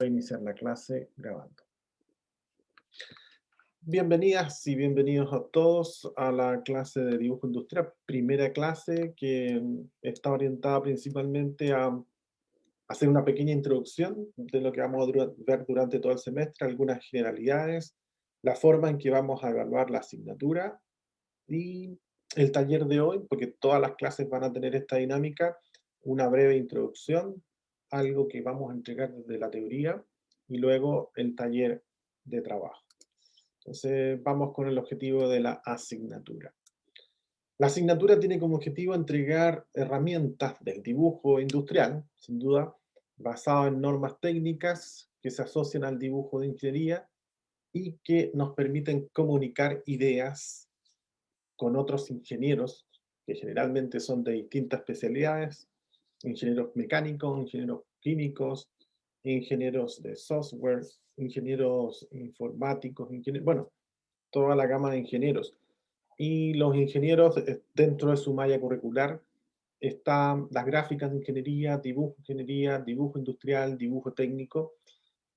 Voy a iniciar la clase grabando. Bienvenidas y bienvenidos a todos a la clase de dibujo industrial, primera clase que está orientada principalmente a hacer una pequeña introducción de lo que vamos a ver durante todo el semestre, algunas generalidades, la forma en que vamos a evaluar la asignatura y el taller de hoy, porque todas las clases van a tener esta dinámica, una breve introducción, algo que vamos a entregar desde la teoría y luego el taller de trabajo. Entonces vamos con el objetivo de la asignatura. La asignatura tiene como objetivo entregar herramientas del dibujo industrial, sin duda, basado en normas técnicas que se asocian al dibujo de ingeniería y que nos permiten comunicar ideas con otros ingenieros, que generalmente son de distintas especialidades, ingenieros mecánicos, ingenieros químicos, ingenieros de software, ingenieros informáticos, bueno, toda la gama de ingenieros. Y los ingenieros, dentro de su malla curricular, están las gráficas de ingeniería, dibujo industrial, dibujo técnico,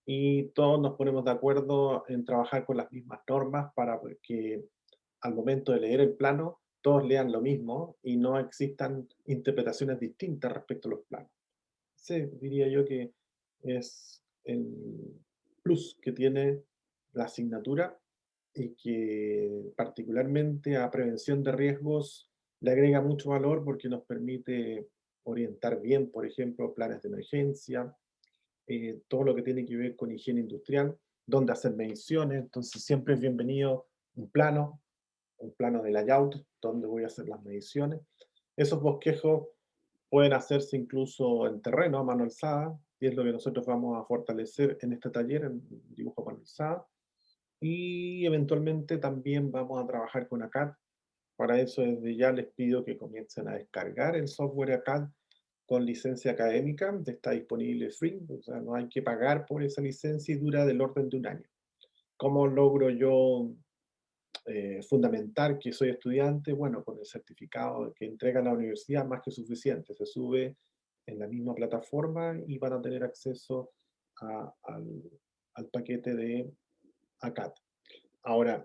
y todos nos ponemos de acuerdo en trabajar con las mismas normas para que al momento de leer el plano todos lean lo mismo y no existan interpretaciones distintas respecto a los planos. Ese diría yo que es el plus que tiene la asignatura y que particularmente a prevención de riesgos le agrega mucho valor porque nos permite orientar bien, por ejemplo, planes de emergencia, todo lo que tiene que ver con higiene industrial, dónde hacer mediciones, entonces siempre es bienvenido un plano de layout, donde voy a hacer las mediciones. Esos bosquejos pueden hacerse incluso en terreno, a mano alzada, y es lo que nosotros vamos a fortalecer en este taller, en dibujo a mano alzada. Y eventualmente también vamos a trabajar con ACAD. Para eso desde ya les pido que comiencen a descargar el software ACAD con licencia académica, está disponible free, o sea, no hay que pagar por esa licencia y dura del orden de un año. ¿Cómo logro yo fundamentar que soy estudiante? Bueno, con el certificado que entrega la universidad, más que suficiente. Se sube en la misma plataforma y van a tener acceso al paquete de ACAD. Ahora,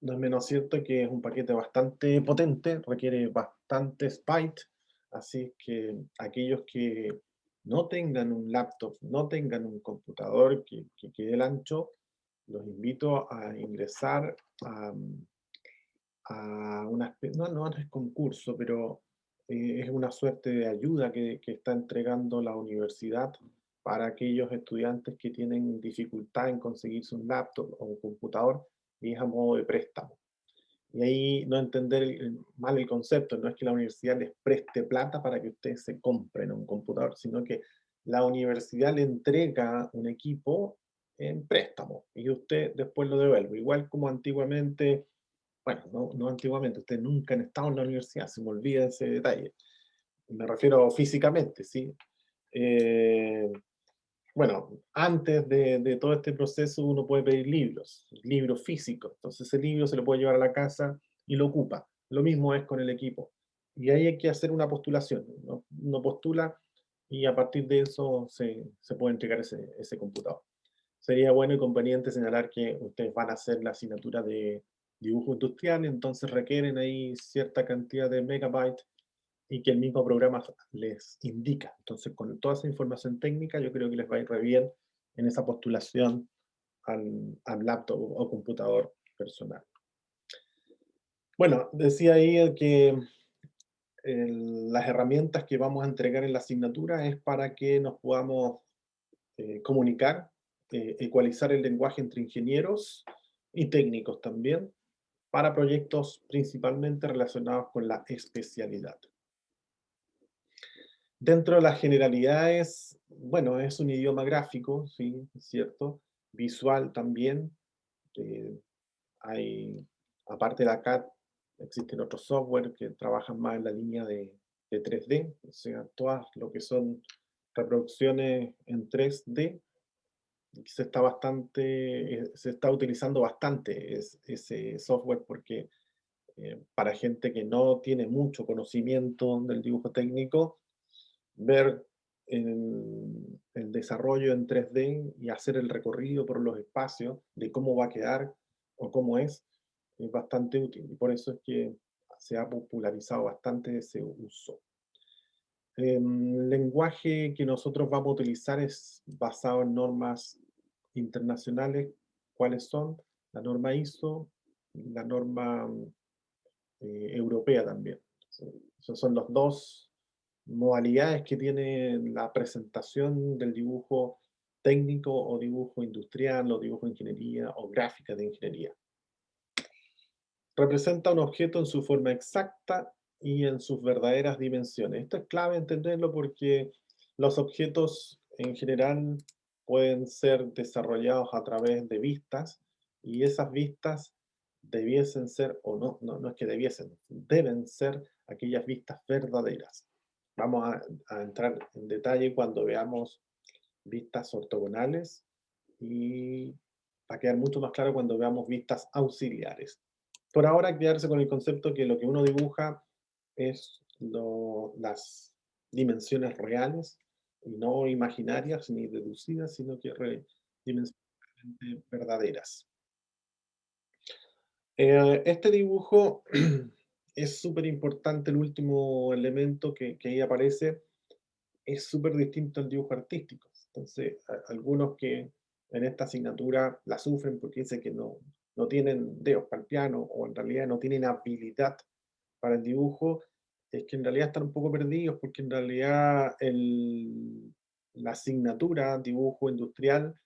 no es menos cierto que es un paquete bastante potente, requiere bastantes bytes, así que aquellos que no tengan un laptop, no tengan un computador que quede el ancho, los invito a ingresar a, no es concurso, pero es una suerte de ayuda que está entregando la universidad para aquellos estudiantes que tienen dificultad en conseguirse un laptop o un computador, y es a modo de préstamo. Y ahí no entender mal el concepto, no es que la universidad les preste plata para que ustedes se compren un computador, sino que la universidad le entrega un equipo en préstamo y usted después lo devuelve. Igual como antiguamente, bueno, no antiguamente, ustedes nunca han estado en la universidad, se me olvida ese detalle. Me refiero físicamente, ¿sí? Eh, bueno, antes de todo este proceso uno puede pedir libros físicos, entonces ese libro se lo puede llevar a la casa y lo ocupa. Lo mismo es con el equipo. Y ahí hay que hacer una postulación, ¿no? Uno postula y a partir de eso se puede entregar ese computador. Sería bueno y conveniente señalar que ustedes van a hacer la asignatura de dibujo industrial, entonces requieren ahí cierta cantidad de megabytes y que el mismo programa les indica. Entonces, con toda esa información técnica, yo creo que les va a ir re bien en esa postulación al laptop o computador personal. Bueno, decía ahí que las herramientas que vamos a entregar en la asignatura es para que nos podamos comunicar, ecualizar el lenguaje entre ingenieros y técnicos también, para proyectos principalmente relacionados con la especialidad. Dentro de las generalidades, bueno, es un idioma gráfico, sí, es cierto, visual también. eh, hay, aparte de ACAD, existen otros software que trabajan más en la línea de 3D, o sea, todas lo que son reproducciones en 3D, se está utilizando bastante ese software porque para gente que no tiene mucho conocimiento del dibujo técnico, ver el desarrollo en 3D y hacer el recorrido por los espacios de cómo va a quedar o cómo es bastante útil. Y por eso es que se ha popularizado bastante ese uso. El lenguaje que nosotros vamos a utilizar es basado en normas internacionales. ¿Cuáles son? La norma ISO y la norma europea también. Esos son los dos modalidades que tiene la presentación del dibujo técnico o dibujo industrial o dibujo de ingeniería o gráfica de ingeniería. Representa un objeto en su forma exacta y en sus verdaderas dimensiones. Esto es clave entenderlo porque los objetos en general pueden ser desarrollados a través de vistas y esas vistas debiesen ser, o no es que debiesen, deben ser aquellas vistas verdaderas. Vamos a entrar en detalle cuando veamos vistas ortogonales y va a quedar mucho más claro cuando veamos vistas auxiliares. Por ahora, quedarse con el concepto que lo que uno dibuja es las dimensiones reales y no imaginarias ni deducidas, sino que dimensiones verdaderas. Este dibujo es súper importante, el último elemento que ahí aparece es súper distinto al dibujo artístico. Entonces, algunos que en esta asignatura la sufren porque dicen que no tienen dedos para el piano o en realidad no tienen habilidad para el dibujo, es que en realidad están un poco perdidos porque en realidad la asignatura dibujo industrial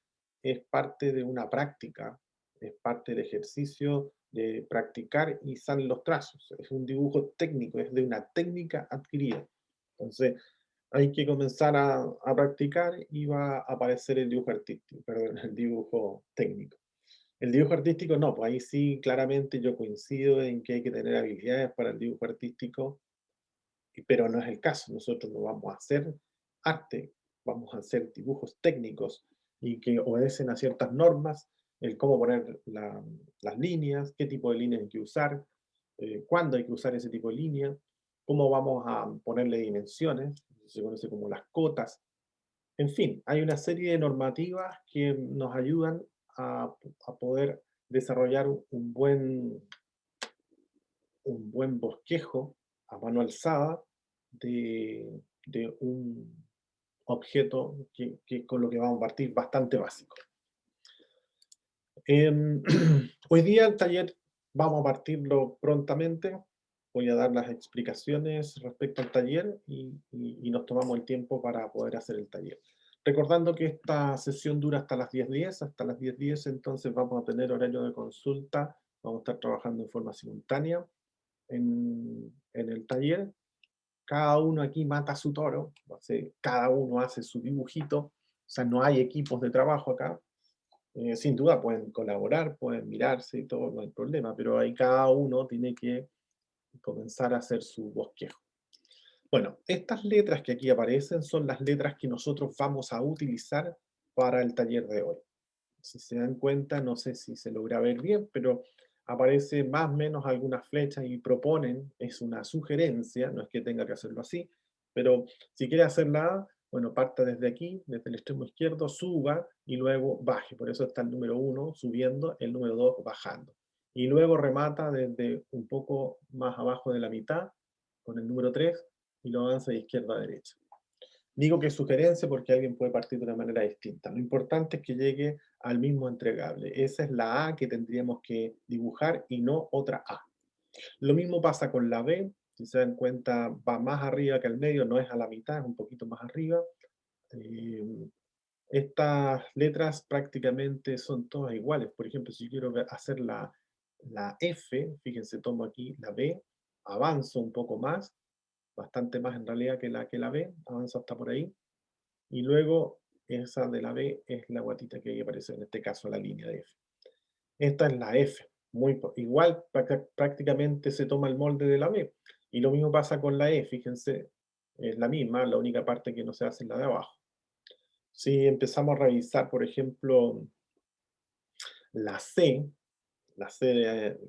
es parte de una práctica, es parte del ejercicio de practicar y salen los trazos. Es un dibujo técnico, es de una técnica adquirida. Entonces, hay que comenzar a practicar y va a aparecer el dibujo artístico, perdón, el dibujo técnico. El dibujo artístico no, pues ahí sí claramente yo coincido en que hay que tener habilidades para el dibujo artístico, pero no es el caso. Nosotros no vamos a hacer arte, vamos a hacer dibujos técnicos y que obedecen a ciertas normas, el cómo poner las líneas, qué tipo de líneas hay que usar, cuándo hay que usar ese tipo de línea, cómo vamos a ponerle dimensiones, se conoce como las cotas. En fin, hay una serie de normativas que nos ayudan a poder desarrollar un buen bosquejo a mano alzada de un objeto con lo que vamos a partir bastante básico. Hoy día el taller vamos a partirlo prontamente. Voy a dar las explicaciones respecto al taller y nos tomamos el tiempo para poder hacer el taller. Recordando que esta sesión dura hasta las 10:10, hasta las 10:10 entonces vamos a tener horario de consulta, vamos a estar trabajando en forma simultánea en el taller. Cada uno aquí mata su toro, cada uno hace su dibujito, o sea, no hay equipos de trabajo acá. Sin duda pueden colaborar, pueden mirarse y todo, no hay problema, pero ahí cada uno tiene que comenzar a hacer su bosquejo. Bueno, estas letras que aquí aparecen son las letras que nosotros vamos a utilizar para el taller de hoy. Si se dan cuenta, no sé si se logra ver bien, pero aparece más o menos algunas flechas y proponen, es una sugerencia, no es que tenga que hacerlo así, pero si quiere hacerla A, bueno, parta desde aquí, desde el extremo izquierdo, suba y luego baje. Por eso está el número 1 subiendo, el número 2 bajando. Y luego remata desde un poco más abajo de la mitad con el número 3 y lo avanza de izquierda a derecha. Digo que es sugerencia porque alguien puede partir de una manera distinta. Lo importante es que llegue al mismo entregable. Esa es la A que tendríamos que dibujar y no otra A. Lo mismo pasa con la B. Si se dan cuenta, va más arriba que al medio, no es a la mitad, es un poquito más arriba. Eh, Estas letras prácticamente son todas iguales. Por ejemplo, si yo quiero hacer la F, fíjense, tomo aquí la B, avanzo un poco más, bastante más en realidad que la B, avanzo hasta por ahí, y luego esa de la B es la guatita que ahí aparece, en este caso la línea de F. Esta es la F, igual prácticamente se toma el molde de la B. Y lo mismo pasa con la E, fíjense, es la misma, la única parte que no se hace es la de abajo. Si empezamos a revisar, por ejemplo, la C,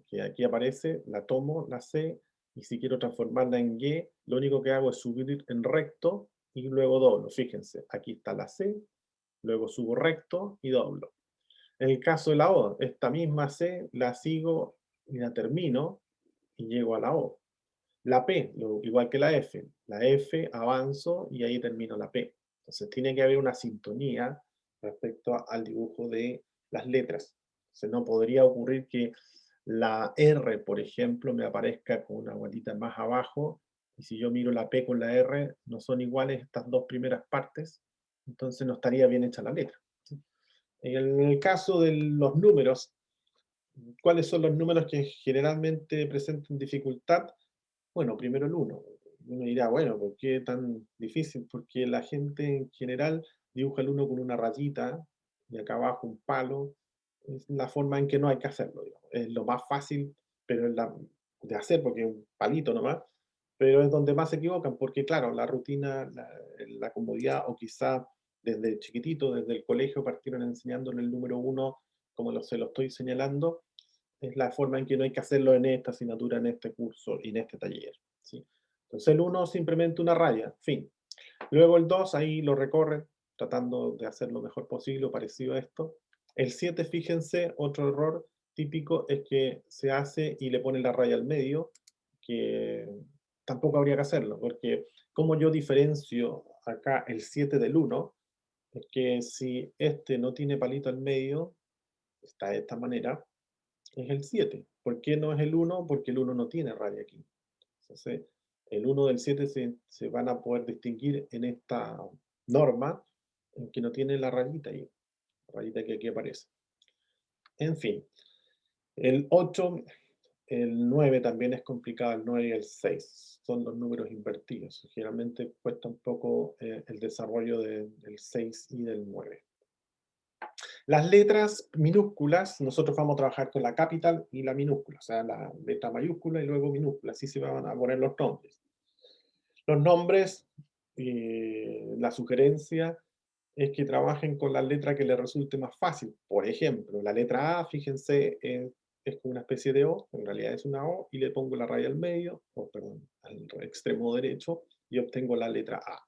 que aquí aparece, la tomo, la C, y si quiero transformarla en Y, lo único que hago es subir en recto y luego doblo. Fíjense, aquí está la C, luego subo recto y doblo. En el caso de la O, esta misma C la sigo y la termino y llego a la O. La P, igual que la F avanzo y ahí termino la P. Entonces tiene que haber una sintonía respecto al dibujo de las letras. Entonces no podría ocurrir que la R, por ejemplo, me aparezca con una bolita más abajo, y si yo miro la P con la R, no son iguales estas dos primeras partes, entonces no estaría bien hecha la letra. ¿Sí? En el caso de los números, ¿cuáles son los números que generalmente presentan dificultad? Bueno, primero el uno. Uno dirá, bueno, ¿por qué tan difícil? Porque la gente en general dibuja el uno con una rayita y acá abajo un palo. Es la forma en que no hay que hacerlo, digamos. Es lo más fácil pero es de hacer porque es un palito nomás, pero es donde más se equivocan porque, claro, la rutina, la comodidad o quizá desde chiquitito, desde el colegio partieron enseñándole el número uno como se lo estoy señalando, es la forma en que no hay que hacerlo en esta asignatura, en este curso y en este taller. ¿Sí? Entonces el uno simplemente una raya, fin. Luego el 2 ahí lo recorren, tratando de hacer lo mejor posible o parecido a esto. El 7 fíjense, otro error típico es que se hace y le pone la raya al medio, que tampoco habría que hacerlo, porque como yo diferencio acá el 7 del uno es que si este no tiene palito al medio, está de esta manera, es el 7. ¿Por qué no es el uno? Porque el uno no tiene raya aquí. Entonces, el uno del 7 se van a poder distinguir en esta norma en que no tiene la rayita ahí, la rayita que aquí aparece. En fin, el 8, el 9 también es complicado, el 9 y el 6 son los números invertidos. Generalmente cuesta un poco el desarrollo del 6 y del 9. Las letras minúsculas, nosotros vamos a trabajar con la capital y la minúscula, o sea, la letra mayúscula y luego minúscula, así se van a poner los nombres. Los nombres, la sugerencia es que trabajen con la letra que les resulte más fácil. Por ejemplo, la letra A, fíjense, es como una especie de O, en realidad es una O, y le pongo la raya al medio, o perdón, al extremo derecho, y obtengo la letra A.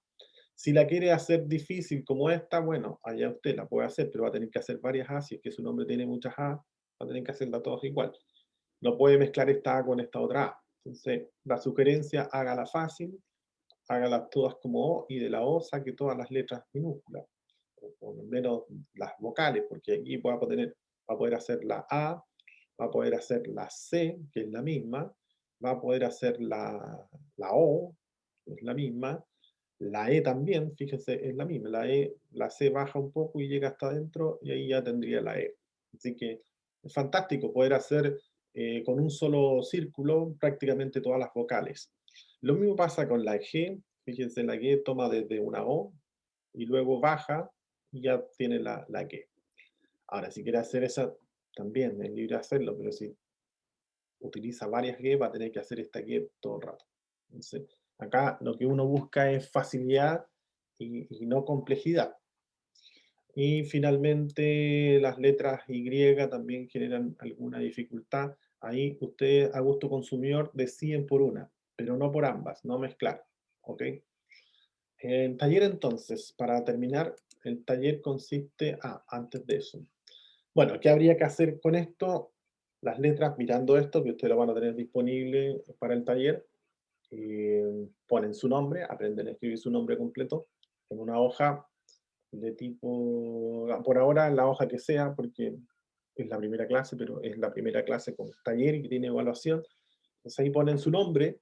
Si la quiere hacer difícil como esta, bueno, allá usted la puede hacer, pero va a tener que hacer varias A, si es que su nombre tiene muchas A, va a tener que hacerla todas igual. No puede mezclar esta A con esta otra A. Entonces, la sugerencia, hágala fácil, hágalas todas como O, y de la O saque todas las letras minúsculas, o por lo menos las vocales, porque aquí va a poder hacer la A, va a poder hacer la C, que es la misma, va a poder hacer la O, que es la misma, la E también, fíjense, es la misma. La E, la C baja un poco y llega hasta adentro y ahí ya tendría la E. Así que es fantástico poder hacer con un solo círculo prácticamente todas las vocales. Lo mismo pasa con la G. Fíjense, la G toma desde una O y luego baja y ya tiene la G. Ahora, si quiere hacer esa, también es libre de hacerlo, pero si utiliza varias G, va a tener que hacer esta G todo el rato. Entonces, acá lo que uno busca es facilidad y no complejidad. Y finalmente las letras Y también generan alguna dificultad. Ahí usted a gusto consumidor deciden por una, pero no por ambas, no mezclar. ¿Ok? El taller entonces, para terminar, el taller consiste, antes de eso. Bueno, ¿qué habría que hacer con esto? Las letras, mirando esto, que ustedes lo van a tener disponible para el taller, ponen su nombre, aprenden a escribir su nombre completo en una hoja de tipo, por ahora la hoja que sea, porque es la primera clase, pero es la primera clase con taller y que tiene evaluación. Entonces ahí ponen su nombre,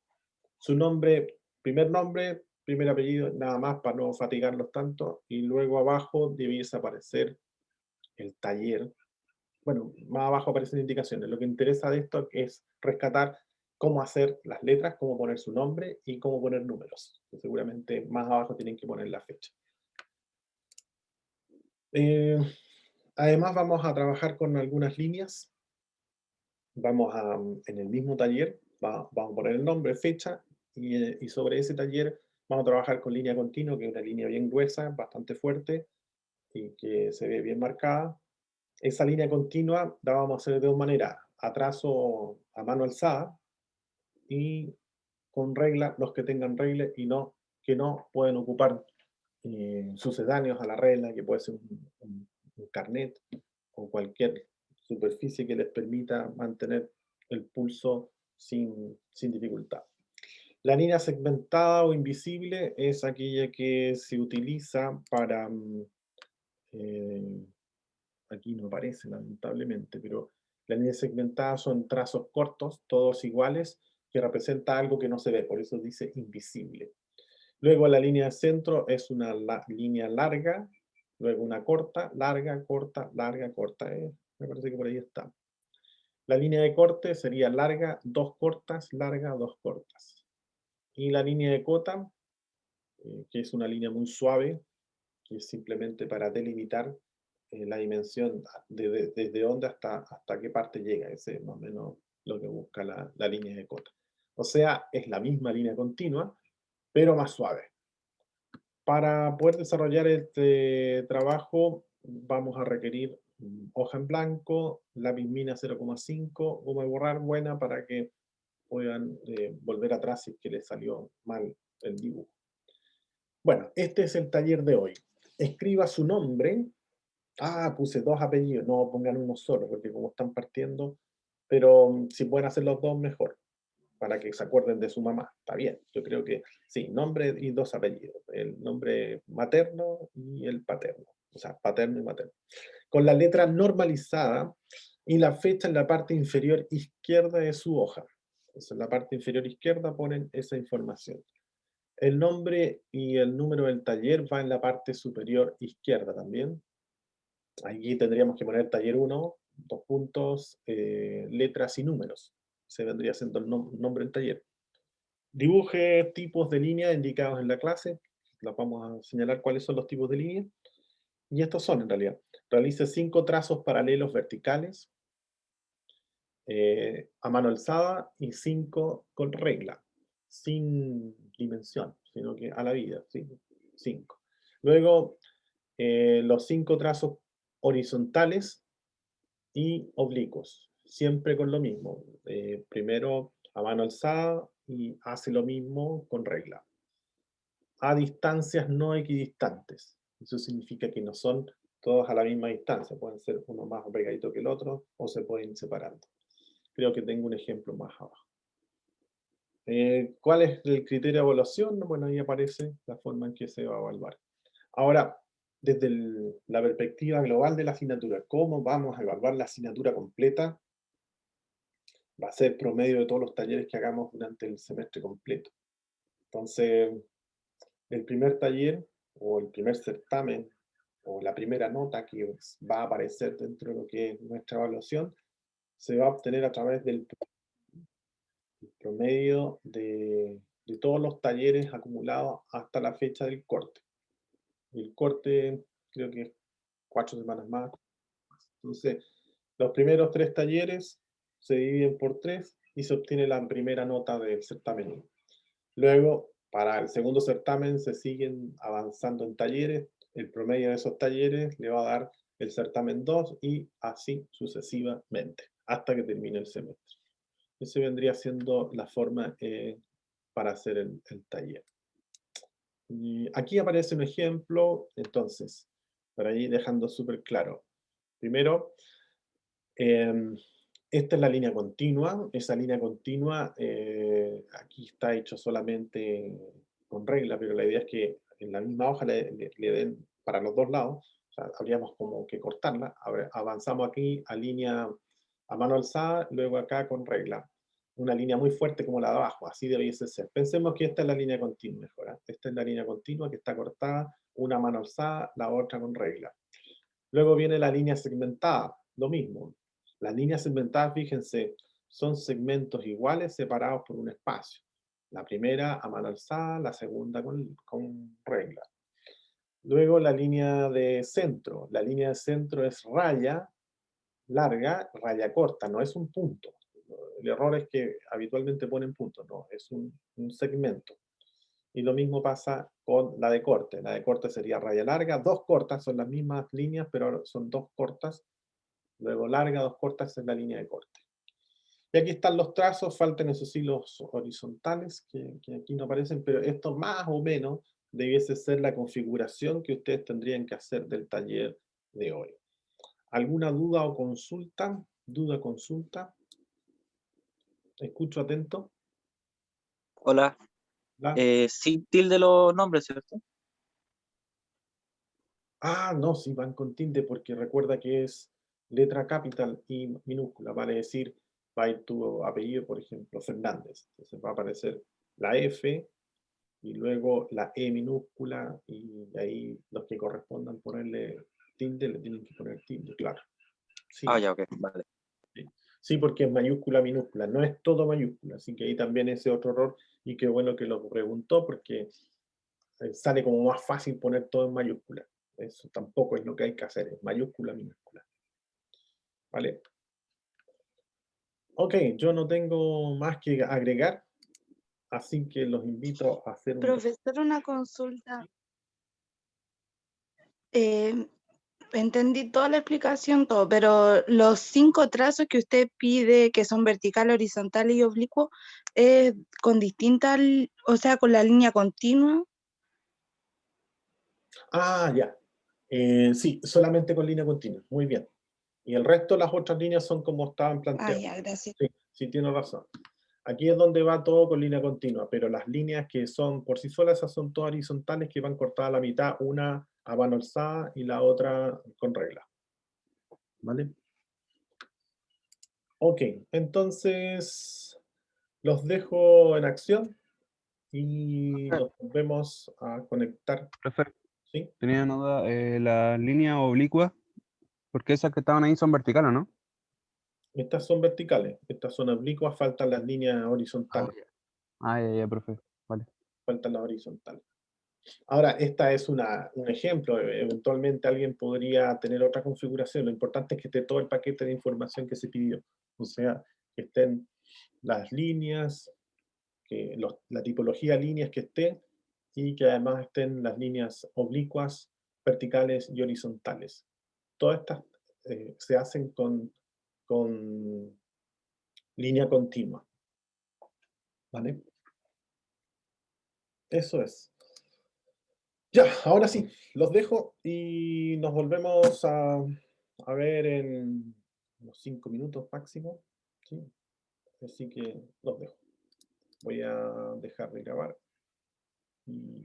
primer apellido, nada más para no fatigarlos tanto, y luego abajo debiese aparecer el taller. Bueno, más abajo aparecen indicaciones. Lo que interesa de esto es rescatar cómo hacer las letras, cómo poner su nombre y cómo poner números. Que seguramente más abajo tienen que poner la fecha. Eh, Además vamos a trabajar con algunas líneas. En el mismo taller, vamos a poner el nombre, fecha, y sobre ese taller vamos a trabajar con línea continua, que es una línea bien gruesa, bastante fuerte y que se ve bien marcada. Esa línea continua la vamos a hacer de dos maneras, a trazo a mano alzada y con regla, los que tengan regla y no, que no pueden ocupar sucedáneos a la regla, que puede ser un carnet o cualquier superficie que les permita mantener el pulso sin dificultad. La línea segmentada o invisible es aquella que se utiliza para, eh, aquí no aparece lamentablemente, pero la línea segmentada son trazos cortos, todos iguales, que representa algo que no se ve, por eso dice invisible. Luego la línea de centro es una línea larga, luego una corta, larga, corta. Me parece que por ahí está. La línea de corte sería larga, dos cortas, larga, dos cortas. Y la línea de cota, que es una línea muy suave, que es simplemente para delimitar la dimensión desde dónde hasta qué parte llega. Ese es más o menos lo que busca la línea de cota. O sea, es la misma línea continua, pero más suave. Para poder desarrollar este trabajo vamos a requerir hoja en blanco, lápiz mina 0,5, goma de borrar buena para que puedan volver atrás si es que les salió mal el dibujo. Bueno, este es el taller de hoy. Escriba su nombre. Ah, puse dos apellidos. No, pongan uno solo, porque como están partiendo, pero si pueden hacer los dos, mejor, para que se acuerden de su mamá. Está bien, yo creo que sí, nombre y dos apellidos. El nombre materno y el paterno. O sea, paterno y materno. Con la letra normalizada y la fecha en la parte inferior izquierda de su hoja. Entonces, en la parte inferior izquierda ponen esa información. El nombre y el número del taller va en la parte superior izquierda también. Aquí tendríamos que poner taller 1, dos puntos, letras y números. Se vendría siendo el nombre del taller. Dibuje tipos de líneas indicados en la clase. Los vamos a señalar cuáles son los tipos de líneas. Y estos son en realidad. Realice 5 trazos paralelos verticales a mano alzada y 5 con regla, sin dimensión, sino que a la vida, ¿sí? 5. Luego, los 5 trazos horizontales y oblicuos, siempre con lo mismo. Primero a mano alzada y hace lo mismo con regla. A distancias no equidistantes. Eso significa que no son todos a la misma distancia. Pueden ser uno más pegadito que el otro o se pueden ir separando. Creo que tengo un ejemplo más abajo. ¿Cuál es el criterio de evaluación? Bueno, ahí aparece la forma en que se va a evaluar. Ahora, desde la perspectiva global de la asignatura, ¿cómo vamos a evaluar la asignatura completa? Va a ser promedio de todos los talleres que hagamos durante el semestre completo. Entonces, el primer taller o el primer certamen o la primera nota que va a aparecer dentro de lo que es nuestra evaluación se va a obtener a través del promedio de todos los talleres acumulados hasta la fecha del corte. El corte creo que es 4 semanas más. Entonces, los primeros 3 talleres se dividen por 3 y se obtiene la primera nota del certamen. Luego, para el segundo certamen se siguen avanzando en talleres. El promedio de esos talleres le va a dar el certamen 2 y así sucesivamente, hasta que termine el semestre. Esa vendría siendo la forma para hacer el taller. Y aquí aparece un ejemplo, entonces, para ir dejando súper claro. Primero, esta es la línea continua. Esa línea continua, aquí está hecho solamente con regla, pero la idea es que en la misma hoja le den para los dos lados. O sea, habríamos como que cortarla. Avanzamos aquí a línea a mano alzada, luego acá con regla. Una línea muy fuerte como la de abajo, así debiese ser. Pensemos que esta es la línea continua mejor. Esta es la línea continua que está cortada, una a mano alzada, la otra con regla. Luego viene la línea segmentada, lo mismo. Las líneas segmentadas, fíjense, son segmentos iguales separados por un espacio. La primera a mano alzada, la segunda con regla. Luego la línea de centro. La línea de centro es raya larga, raya corta, no es un punto. El error es que habitualmente ponen puntos, no, es un segmento. Y lo mismo pasa con la de corte. La de corte sería raya larga, dos cortas, son las mismas líneas, pero son dos cortas. Luego larga, dos cortas es la línea de corte. Y aquí están los trazos, faltan eso sí los horizontales, que aquí no aparecen, pero estos más o menos debiese ser la configuración que ustedes tendrían que hacer del taller de hoy. ¿Alguna duda o consulta? ¿Duda, consulta? Escucho atento. Hola. ¿La? Sin tilde los nombres, ¿cierto? Ah, no, sí, van con tilde porque recuerda que es letra capital y minúscula. Vale decir, va a ir tu apellido, por ejemplo, Fernández. Entonces va a aparecer la F y luego la E minúscula y de ahí los que correspondan ponerle tilde le tienen que poner tilde, claro. Ah, Sí, ya, ok, vale. sí. Sí, porque es mayúscula, minúscula, no es todo mayúscula, así que ahí también ese otro error y qué bueno que lo preguntó porque sale como más fácil poner todo en mayúscula. Eso tampoco es lo que hay que hacer, es mayúscula, minúscula. ¿Vale? Ok, yo no tengo más que agregar, así que los invito a hacer un... Profesor, una consulta. Eh, entendí toda la explicación, todo, pero los 5 trazos que usted pide, que son vertical, horizontal y oblicuo, con distintas, o sea, con la línea continua. Ah, ya. Sí, solamente con línea continua. Muy bien. Y el resto, las otras líneas son como estaban Ah, planteadas. ya, gracias. Sí, sí, tiene razón. Aquí es donde va todo con línea continua, pero las líneas que son por sí solas, esas son todas horizontales que van cortadas a la mitad, una a mano alzada y la otra con regla. ¿Vale? Ok, entonces los dejo en acción y nos volvemos a conectar. Profe, ¿Sí? tenía una duda. Las líneas oblicuas, porque esas que estaban ahí son verticales, ¿no? Estas son verticales, estas son oblicuas, faltan las líneas Ah, horizontales. ya. Ah, ya, ya, profe. Vale. Faltan las horizontales. Ahora, esta es un ejemplo, eventualmente alguien podría tener otra configuración, lo importante es que esté todo el paquete de información que se pidió, o sea, que estén las líneas, que la tipología de líneas que esté, y que además estén las líneas oblicuas, verticales y horizontales. Todas estas se hacen con línea continua, ¿vale? Eso es. Ya, ahora sí, los dejo y nos volvemos a ver en unos 5 minutos máximo. ¿Sí? Así que los dejo. Voy a dejar de grabar y